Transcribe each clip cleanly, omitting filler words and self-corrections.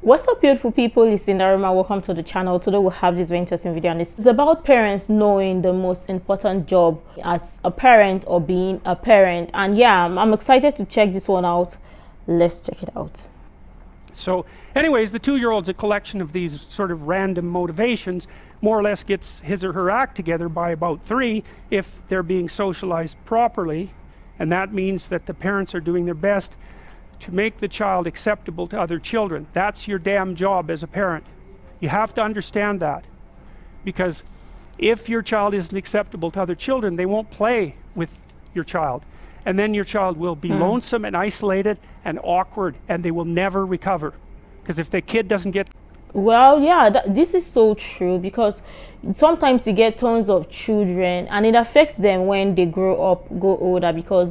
What's up, beautiful people? It's Sindærfam. Welcome to the channel. Today we'll have this very interesting video, and it's about parents knowing the most important job as a parent or being a parent. And yeah, I'm excited to check this one out. Let's check it out. So anyways, the 2-year-old's a collection of these sort of random motivations, more or less gets his or her act together by about 3 if they're being socialized properly. And that means that the parents are doing their best to make the child acceptable to other children. That's your damn job as a parent. You have to understand that, because if your child isn't acceptable to other children, they won't play with your child, and then your child will be lonesome and isolated and awkward, and they will never recover. Because if the kid doesn't get... Well, yeah, this is so true, because sometimes you get tons of children and it affects them when they grow older, because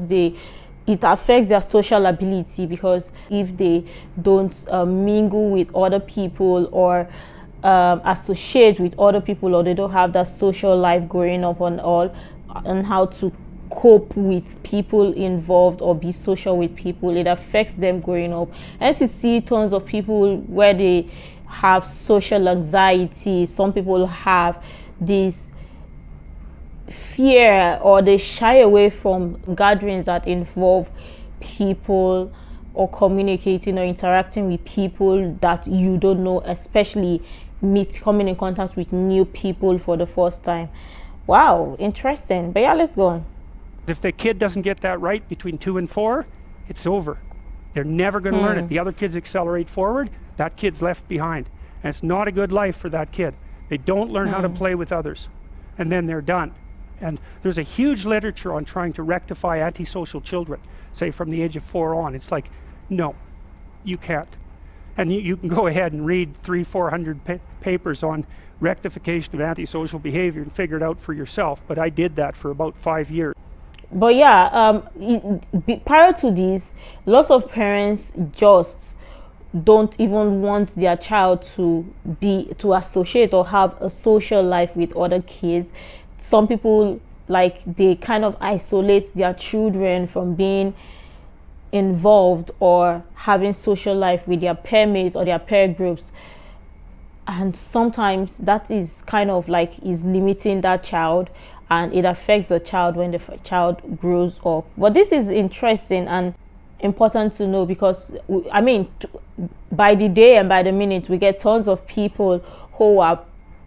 it affects their social ability, because if they don't mingle with other people or associate with other people, or they don't have that social life growing up and how to cope with people involved or be social with people, it affects them growing up. And you see tons of people where they have social anxiety. Some people have this fear, or they shy away from gatherings that involve people, or communicating or interacting with people that you don't know, especially coming in contact with new people for the first time. Wow, interesting. But yeah, let's go on. If the kid doesn't get that right between 2 and 4, it's over. They're never going to learn it. The other kids accelerate forward, that kid's left behind, and it's not a good life for that kid. They don't learn how to play with others, and then they're done. And there's a huge literature on trying to rectify antisocial children, say from the age of 4 on. It's like, no, you can't. And you can go ahead and read 300-400 papers on rectification of antisocial behavior and figure it out for yourself. But I did that for about 5 years. But yeah, prior to this, lots of parents just don't even want their child to associate or have a social life with other kids. Some people, like, they kind of isolate their children from being involved or having social life with their peer mates or their peer groups, and sometimes that is kind of like is limiting that child, and it affects the child when the child grows up. But this is interesting and important to know, because I mean, by the day and by the minute, we get tons of people who are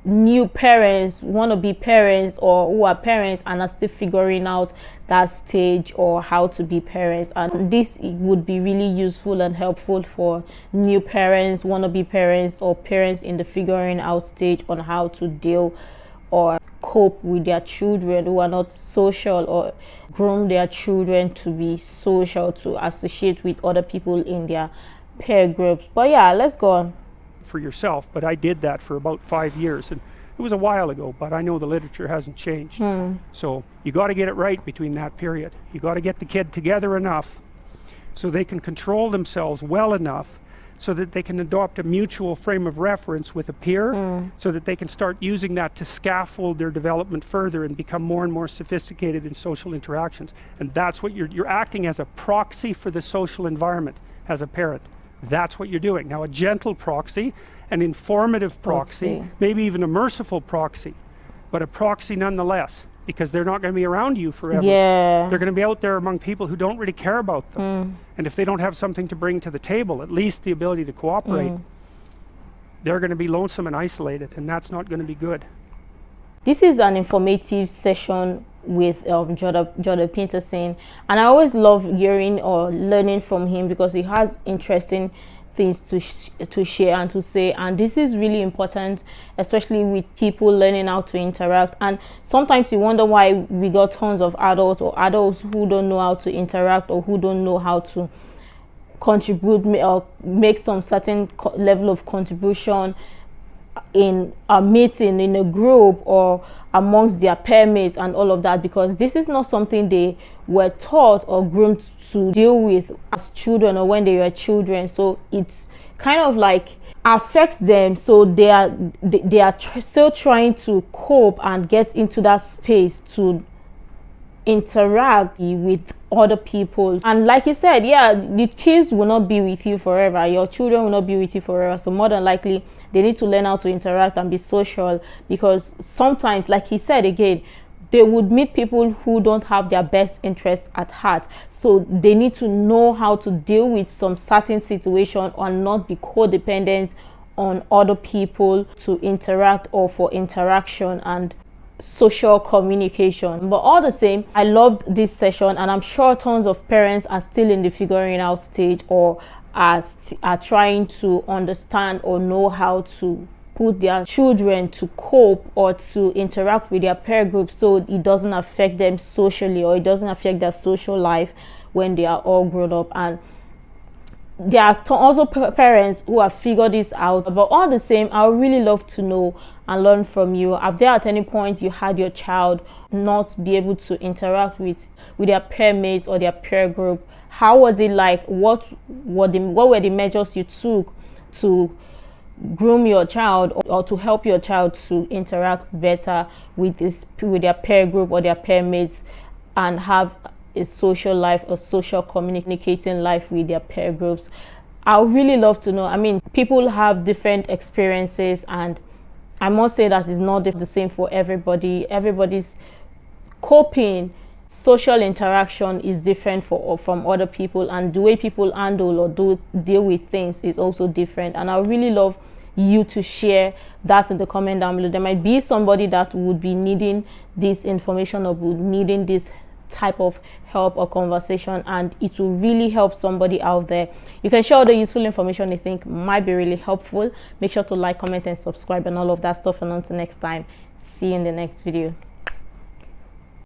new parents, want to be parents, or who are parents and are still figuring out that stage or how to be parents. And this would be really useful and helpful for new parents, want to be parents, or parents in the figuring out stage on how to deal or cope with their children who are not social, or groom their children to be social, to associate with other people in their peer groups. But yeah, let's go on. For yourself, but I did that for about 5 years, and it was a while ago, but I know the literature hasn't changed. So you got to get it right between that period. You got to get the kid together enough so they can control themselves well enough so that they can adopt a mutual frame of reference with a peer, so that they can start using that to scaffold their development further and become more and more sophisticated in social interactions. And that's what you're acting as a proxy for the social environment as a parent. That's what you're doing. Now, a gentle proxy, an informative proxy, maybe even a merciful proxy, but a proxy nonetheless, because they're not going to be around you forever. Yeah. They're going to be out there among people who don't really care about them. And if they don't have something to bring to the table, at least the ability to cooperate, they're going to be lonesome and isolated, and that's not going to be good. This is an informative session with Jordan Peterson, and I always love hearing or learning from him, because he has interesting things to share and to say. And this is really important, especially with people learning how to interact. And sometimes you wonder why we got tons of adults who don't know how to interact, or who don't know how to contribute or make some certain level of contribution in a meeting, in a group, or amongst their peer mates and all of that, because this is not something they were taught or groomed to deal with as children or when they were children. So it's kind of like affects them, so they are still trying to cope and get into that space to interact with other people. And like you said, yeah, the kids will not be with you forever, your children will not be with you forever, so more than likely they need to learn how to interact and be social, because sometimes, like he said again, they would meet people who don't have their best interest at heart, so they need to know how to deal with some certain situation and not be codependent on other people to interact or for interaction and social communication. But all the same, I loved this session, and I'm sure tons of parents are still in the figuring out stage, or are trying to understand or know how to put their children to cope or to interact with their peer group so it doesn't affect them socially, or it doesn't affect their social life when they are all grown up. And there are also parents who have figured this out. But all the same, I would really love to know and learn from you. Have there at any point you had your child not be able to interact with their peer mates or their peer group? How was it like? What were the measures you took to groom your child or to help your child to interact better with their peer group or their peer mates and have a social life, a social communicating life with their peer groups? I would really love to know. I mean, people have different experiences, and I must say that it's not the same for everybody. Everybody's coping, social interaction is different from other people, and the way people handle or deal with things is also different. And I would really love you to share that in the comment down below. There might be somebody that would be needing this information or would needing this type of help or conversation, and it will really help somebody out there. You can share all the useful information you think might be really helpful. Make sure to like, comment, and subscribe and all of that stuff. And until next time, see you in the next video.